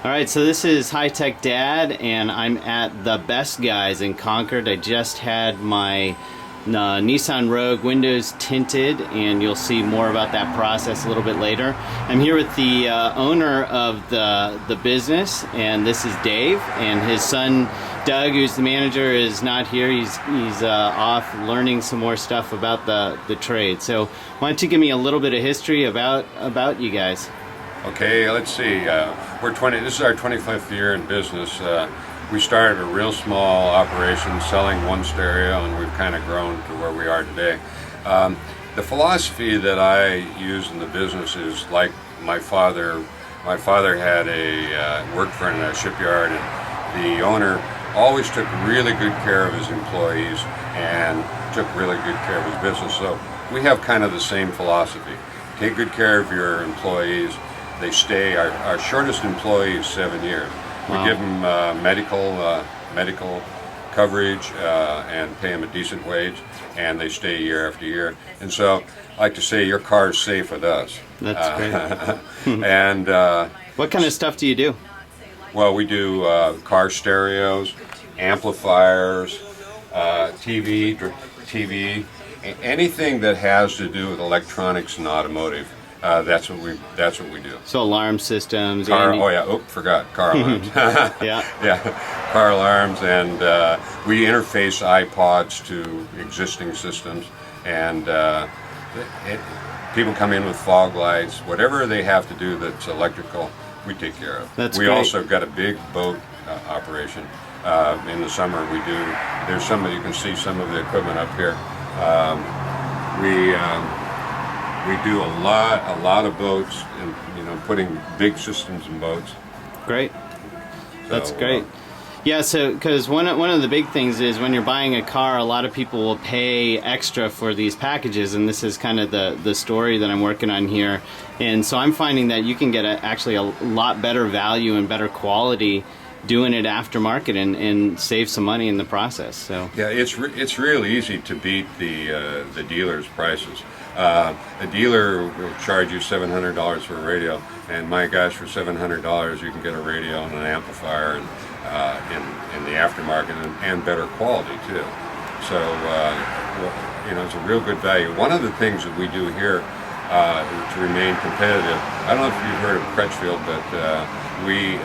Alright, so this is HighTechDad, and I'm at the Best Guys in Concord. I just had my Nissan Rogue windows tinted, and you'll see more about that process a little bit later. I'm here with the owner of the business, and this is Dave, and his son Doug, who's the manager, is not here. He's off learning some more stuff about the trade. So why don't you give me a little bit of history about you guys? Okay, let's see. This is our 25th year in business. We started a real small operation selling one stereo, and we've kind of grown to where we are today. The philosophy that I use in the business is like my father. My father had worked for a shipyard, and the owner always took really good care of his employees and took really good care of his business. So we have kind of the same philosophy. Take good care of your employees. They stay. Our shortest employee is 7 years. We give them medical coverage and pay them a decent wage, and they stay year after year. And so I like to say your car is safe with us. That's great. And what kind of stuff do you do? Well, we do car stereos, amplifiers, TV, anything that has to do with electronics and automotive. That's what we do. So alarm systems. Car alarms. Yeah, car alarms, and we interface iPods to existing systems, and people come in with fog lights, whatever they have to do that's electrical, we take care of. That's we great. Also got a big boat operation. In the summer we do. There's some you can see some of the equipment up here. We do a lot of boats, and putting big systems in boats. Great. That's great. Yeah, so because one of the big things is when you're buying a car, a lot of people will pay extra for these packages, and this is kind of the story that I'm working on here. And so I'm finding that you can get actually a lot better value and better quality doing it aftermarket and save some money in the process. So yeah, it's real easy to beat the dealer's prices. A dealer will charge you $700 for a radio, and my gosh, for $700 you can get a radio and an amplifier and in the aftermarket and better quality too. So it's a real good value. One of the things that we do here to remain competitive, I don't know if you've heard of Crutchfield, but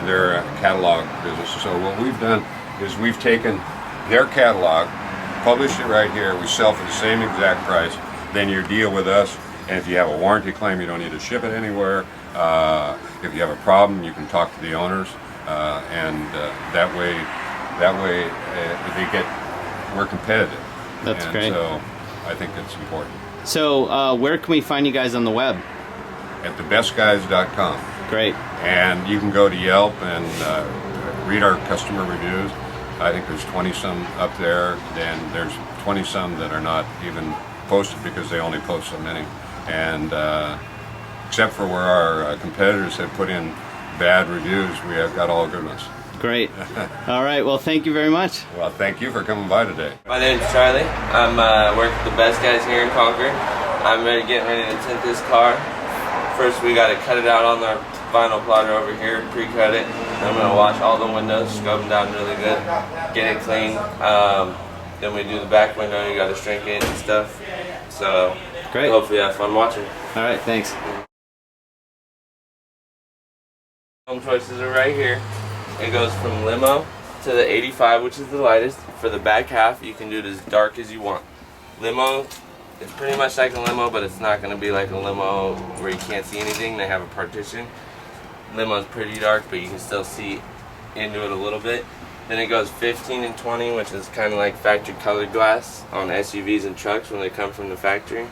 they're a catalog business. So what we've done is we've taken their catalog, published it right here, we sell for the same exact price. Then you deal with us, and if you have a warranty claim, you don't need to ship it anywhere. If you have a problem, you can talk to the owners, and that way we're competitive. That's great. So I think it's important. So where can we find you guys on the web? At thebestguys.com. Great. And you can go to Yelp and read our customer reviews. I think there's 20-some up there, and there's 20-some that are not even posted because they only post so many. And except for where our competitors have put in bad reviews, we have got all good ones. Great. All right, well, thank you very much. Well, thank you for coming by today. My name's Charlie. I'm work with the Best Guys here in Concord. I'm getting ready to tint this car. First, we got to cut it out on our vinyl plotter over here, pre-cut it. I'm going to wash all the windows, scrub them down really good, get it clean. Then we do the back window, you got to shrink it and stuff. So great. Hopefully you have fun watching. All right, thanks. Home choices are right here. It goes from limo to the 85, which is the lightest. For the back half, you can do it as dark as you want. Limo, it's pretty much like a limo, but it's not going to be like a limo where you can't see anything. They have a partition. Limo is pretty dark, but you can still see into it a little bit. Then it goes 15 and 20, which is kind of like factory colored glass on SUVs and trucks when they come from the factory.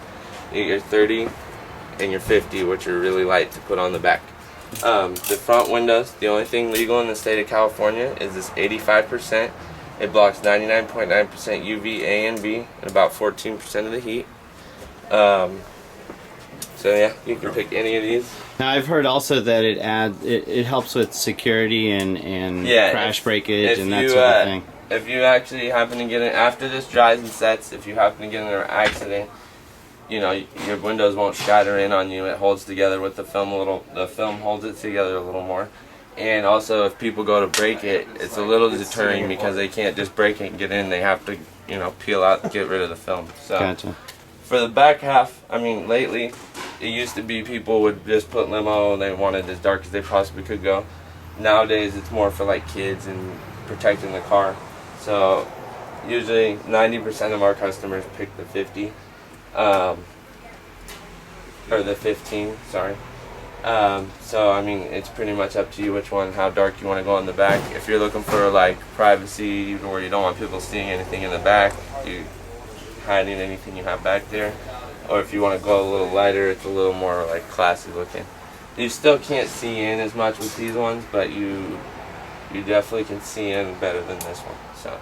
You get your 30 and your 50, which are really light to put on the back. The front windows, the only thing legal in the state of California is this 85%. It blocks 99.9% UV A and B and about 14% of the heat. So yeah, you can pick any of these. Now I've heard also that it helps with security and crash breakage and that sort of thing. if you actually happen to get in, after this dries and sets, if you happen to get in an accident, you know, your windows won't shatter in on you. It holds together with the film a little, the film holds it together a little more. And also, if people go to break it, it's a little deterring because they can't just break it and get in. They have to, you know, peel out and get rid of the film. So Gotcha. for the back half, I mean, lately, it used to be people would just put limo and they wanted as dark as they possibly could go. Nowadays, it's more for like kids and protecting the car. So usually 90% of our customers pick the 50, or the 15, sorry. So I mean, it's pretty much up to you which one, how dark you want to go in the back. If you're looking for like privacy, where you don't want people seeing anything in the back, you hiding anything you have back there, or if you want to go a little lighter, it's a little more like classy looking. You still can't see in as much with these ones, but you definitely can see in better than this one. So.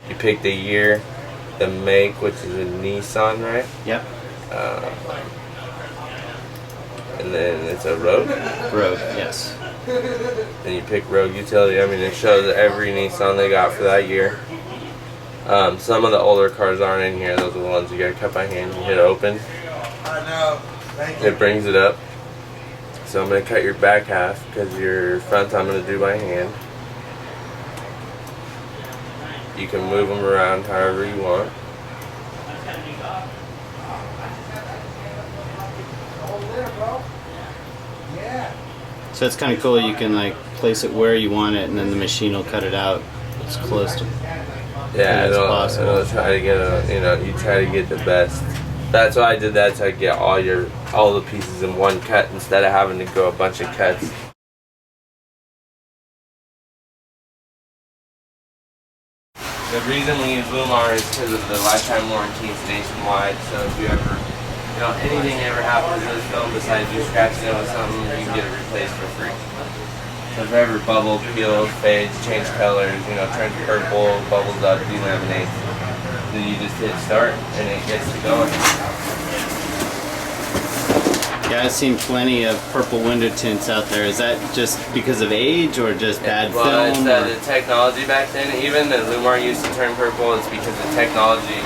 You pick the year, the make, which is a Nissan, right? Yep. And then it's a Rogue. Rogue, yes. And you pick Rogue Utility. I mean, it shows every Nissan they got for that year. Some of the older cars aren't in here. Those are the ones you gotta cut by hand. You hit open. It brings it up. So I'm gonna cut your back half because your front I'm gonna do by hand. You can move them around however you want. So it's kind of cool. You can like place it where you want it, and then the machine will cut it out as close to. Yeah, possible. it'll try to get you try to get the best. That's why I did that, to get all the pieces in one cut instead of having to go a bunch of cuts. The reason we use Llumar is because of the lifetime warranty. It's nationwide, so if you ever, anything ever happens to this film besides you scratching it with something, you can get it replaced for free. So if ever bubble, peels, fades, change colors, turns purple, bubbles up, delaminates, then you just hit start and it gets to going. Yeah, I've seen plenty of purple window tints out there. Is that just because of age or just bad film? Well, it's the technology back then. Even the Llumar used to turn purple. It's because the technology,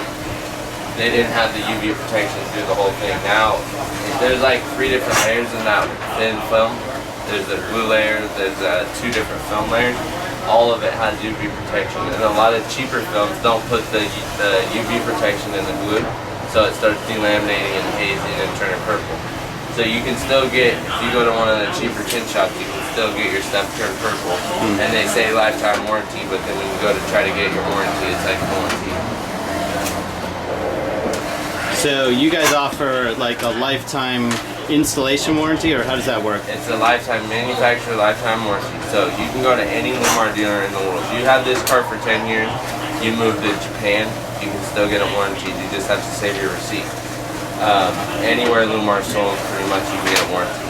they didn't have the UV protection through the whole thing. Now, there's like 3 different layers in that thin film. There's a blue layer, there's 2 different film layers. All of it has UV protection. And a lot of cheaper films don't put the UV protection in the glue, so it starts delaminating and hazing and turning purple. So you can still get, if you go to one of the cheaper tint shops, you can still get your stuff turned purple. And they say lifetime warranty, but then when you go to try to get your warranty, it's like warranty. So you guys offer like a lifetime installation warranty, or how does that work? It's a lifetime manufacturer, lifetime warranty. So you can go to any Llumar dealer in the world. If you have this car for 10 years, you move to Japan, you can still get a warranty. You just have to save your receipt. Anywhere Llumar sold, pretty much you can get a warranty.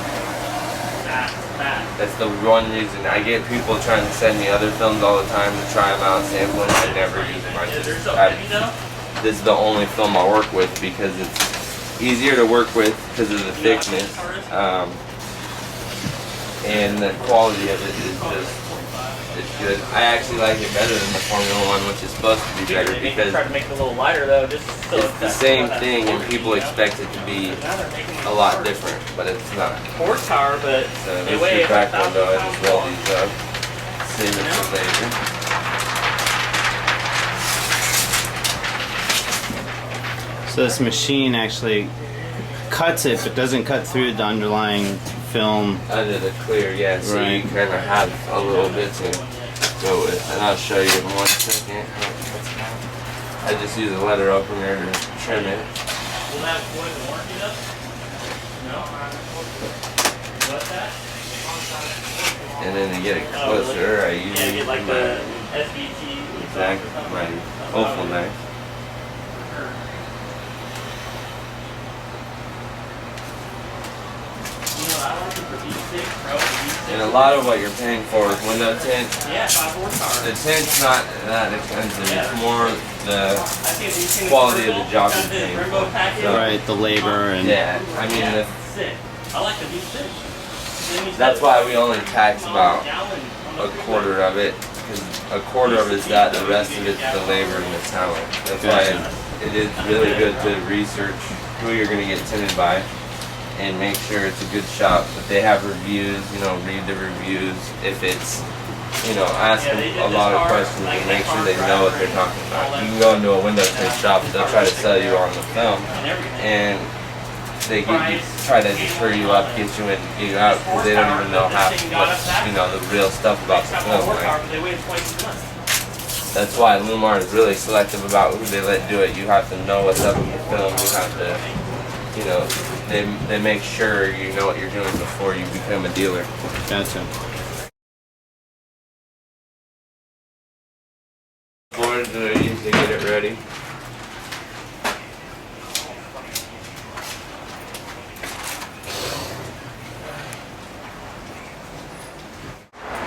That's the one reason. I get people trying to send me other films all the time to try them out, sample them. I never use them. This is the only film I work with because it's easier to work with because of the thickness, and the quality of it is just, it's good. I actually like it better than the Formula 1, which is supposed to be better because try to make it a little lighter though, just so it's the same thing and people expect it to be a lot different, but it's not. horsepower, but So they this weigh is your back 1,000 window. I just roll pounds. these up, save it for later. So this machine actually cuts it, but doesn't cut through the underlying film. Under the clear, yeah, so Right. you kind of have a little bit to go with. And I'll show you in 1 second. I just use a letter opener to trim it. Will that avoid the warranty though? No? What's that? And then to get it Oh, really? closer, I Yeah, usually get like the SVT. exactly my hopeful knife. And a lot of what you're paying for with window tint, Yeah, 5 horsepower. the tint's not that expensive. It's more the I see if you've seen the quality of Turbo, the job got you're the paying Turbo for. package. So, Right, the labor and yeah, I mean, Yeah, the, sick. I like the V6. That's why we only tax about a quarter of it, because a quarter of it is that, the rest of it's the labor and the talent. That's why it is really good to research who you're going to get tinted by and make sure it's a good shop. If they have reviews, you know, read the reviews. If it's, you know, ask them a lot of questions and make sure they know what they're talking about. You can go into a window tint shop, they'll try to sell you on the film, and they try to just hurry you up, get you in, get you out, because they don't even know half what, you know, the real stuff about the film. That's why Llumar is really selective about who they let do it. You have to know what's up in the film. You have to, you know, they make sure you know what you're doing before you become a dealer. Gotcha. Boards that are used to get it ready.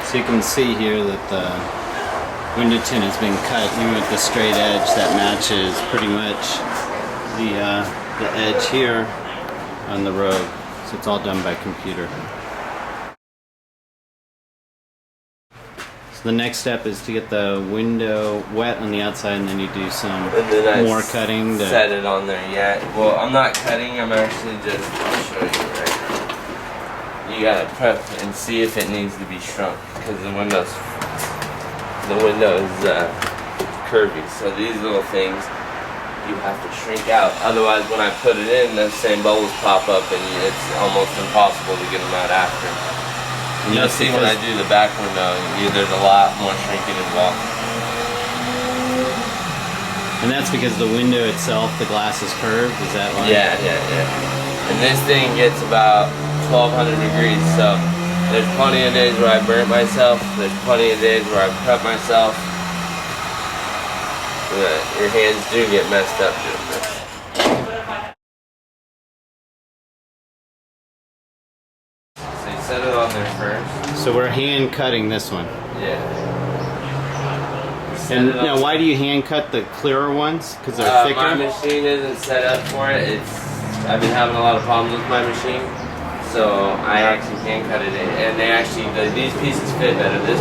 So you can see here that the window tint has been cut even with the straight edge that matches pretty much the edge here on the Rogue. So it's all done by computer. So the next step is to get the window wet on the outside, and then you do some more cutting to set it on there. Yeah. Well, I'm not cutting. I'm actually just. I'll show you right now. You gotta prep and see if it needs to be shrunk, because the window is curvy. So these little things you have to shrink out. Otherwise, when I put it in, the same bubbles pop up, and it's almost impossible to get them out after. You'll see when I do the back window, there's a lot more shrinking involved. And that's because the window itself, the glass is curved, is that why? Yeah. And this thing gets about 1200 degrees, so there's plenty of days where I burnt myself, there's plenty of days where I cut myself. Your hands do get messed up doing this. So you set it on there first. So we're hand cutting this one. Yeah. And now, why do you hand cut the clearer ones? Because they're thicker? My machine isn't set up for it. I've been having a lot of problems with my machine, so I actually hand cut it in. And they actually, these pieces fit better. This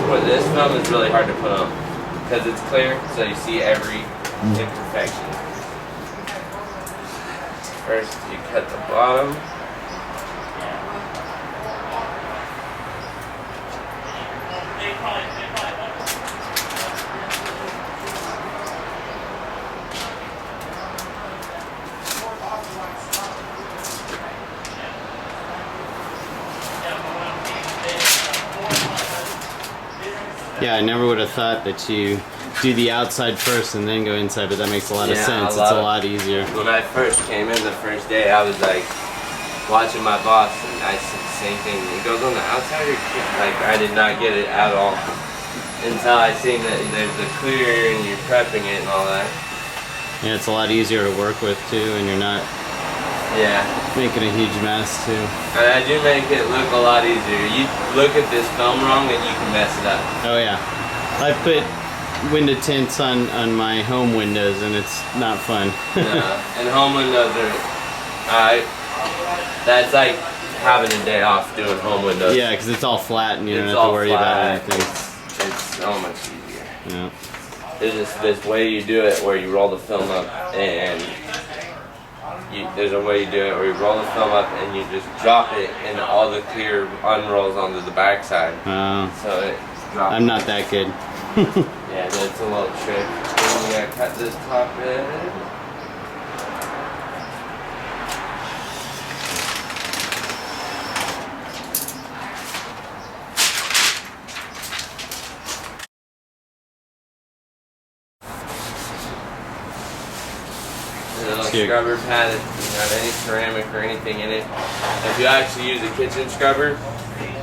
film is really hard to put on because it's clear, so you see every imperfection. First, you cut the bottom. Yeah, I never would have thought that you do the outside first and then go inside, but that makes a lot of sense. It's a lot easier. When I first came in the first day, I was like watching my boss, and I said the same thing. It goes on the outside, like I did not get it at all until I seen that there's the clear and you're prepping it and all that. Yeah, it's a lot easier to work with too, and you're not making a huge mess too. And I do make it look a lot easier. You look at this film wrong and you can mess it up. Oh yeah. I put window tints on my home windows and it's not fun. And home windows are, that's like having a day off doing home windows. Yeah, because it's all flat and you don't have to worry about anything. It's so much easier. Yeah. There's just this way you do it where you roll the film up, and there's a way you do it where you roll the film up and you just drop it and all the clear unrolls onto the backside. So it drops. I'm not that good. Yeah, that's a little trick. Then you gotta cut this top edge. Scrubber pad, it doesn't have any ceramic or anything in it. If you actually use a kitchen scrubber,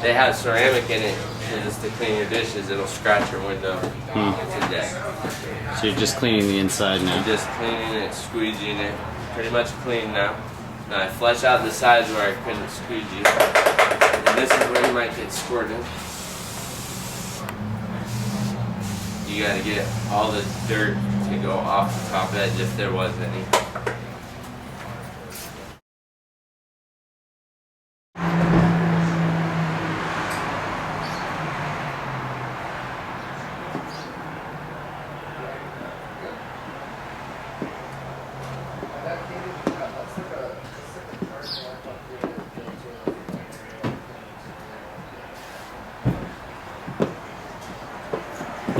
they have ceramic in it just to clean your dishes. It'll scratch your window. It's a deck. So you're just cleaning the inside now? You're just cleaning it, squeegeeing it. Pretty much clean now. Now I flush out the sides where I couldn't squeegee. And this is where you might get squirted. You gotta get all the dirt to go off the top edge if there was any.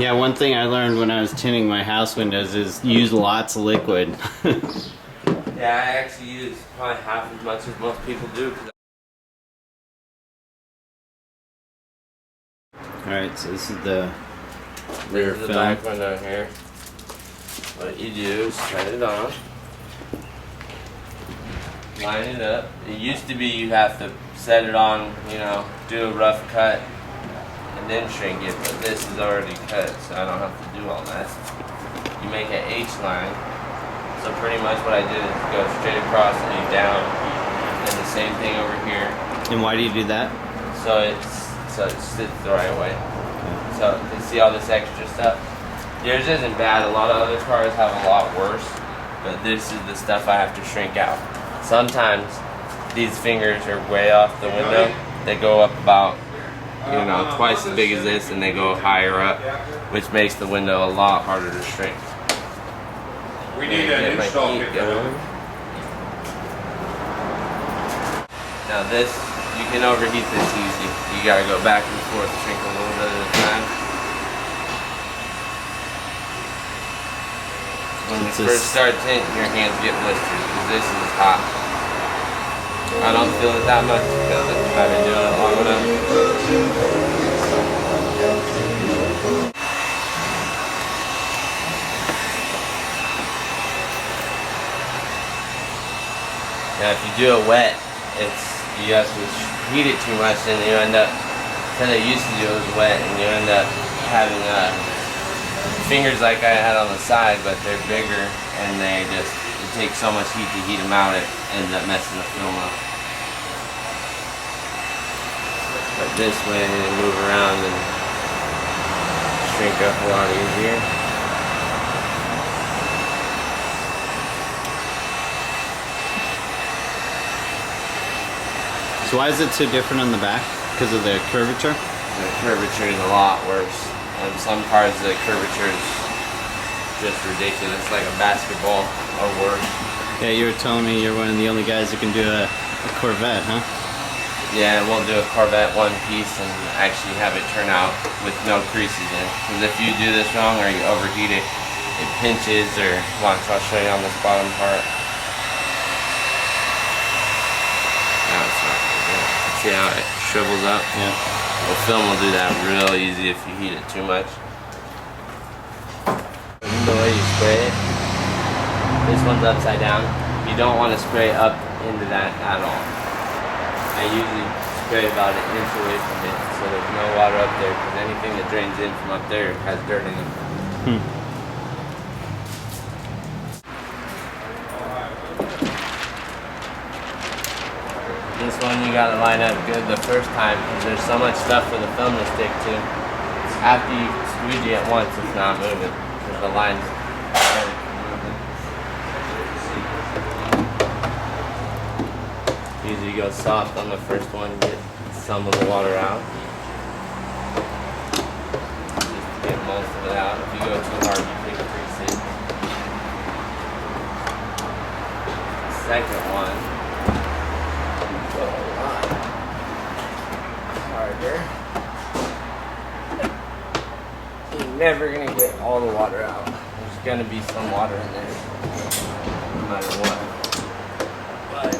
Yeah, one thing I learned when I was tinting my house windows is use lots of liquid. Yeah, I actually use probably half as much as most people do. Alright, so this is the rear This is the film. back window here. What you do is set it on, line it up. It used to be you have to set it on, you know, do a rough cut, and then shrink it, but this is already cut, so I don't have to do all that. You make an H line, so pretty much what I did is go straight across and down, and the same thing over here. And why do you do that? So it sits the right way. So you can see all this extra stuff. Yours isn't bad. A lot of other cars have a lot worse, but this is the stuff I have to shrink out. Sometimes these fingers are way off the window. They go up about, you know, twice as big as this, and they go higher up, which makes the window a lot harder to shrink. We need an install kit. Now this, you can overheat this easy. You gotta go back and forth, shrink a little bit at a time. When you first start tinting, your hands get blistered because this is hot. I don't feel it that much because I've been doing it long enough. Now if you do it wet, you have to heat it too much and you end up, because I used to do it was wet, and you end up having fingers like I had on the side, but they're bigger and it takes so much heat to heat them out, it ends up messing the film up. But this way they move around and shrink up a lot easier. So why is it so different on the back? Because of the curvature? The curvature is a lot worse. On some cars the curvature is just ridiculous, like a basketball or worse. Yeah, you were telling me you're one of the only guys who can do a Corvette, huh? Yeah, we'll do a Corvette one piece and actually have it turn out with no creases in it. Because if you do this wrong or you overheat it, it pinches, or watch, I'll show you on this bottom part. Now it's not gonna do it. See how it shrivels up? Yeah. Well, film will do that real easy if you heat it too much. The way you spray it, this one's upside down. You don't want to spray up into that at all. I usually spray about an inch away from it so there's no water up there, because anything that drains in from up there has dirt in it. This one you gotta line up good the first time because there's so much stuff for the film to stick to. After you squeegee it once, it's not moving because the line's ready for moving. Usually go soft on the first one, get some of the water out. Just to get most of it out. If you go too hard, you take a crease in. Second one. Go a lot harder. You're never gonna get all the water out. There's gonna be some water in there, no matter what. But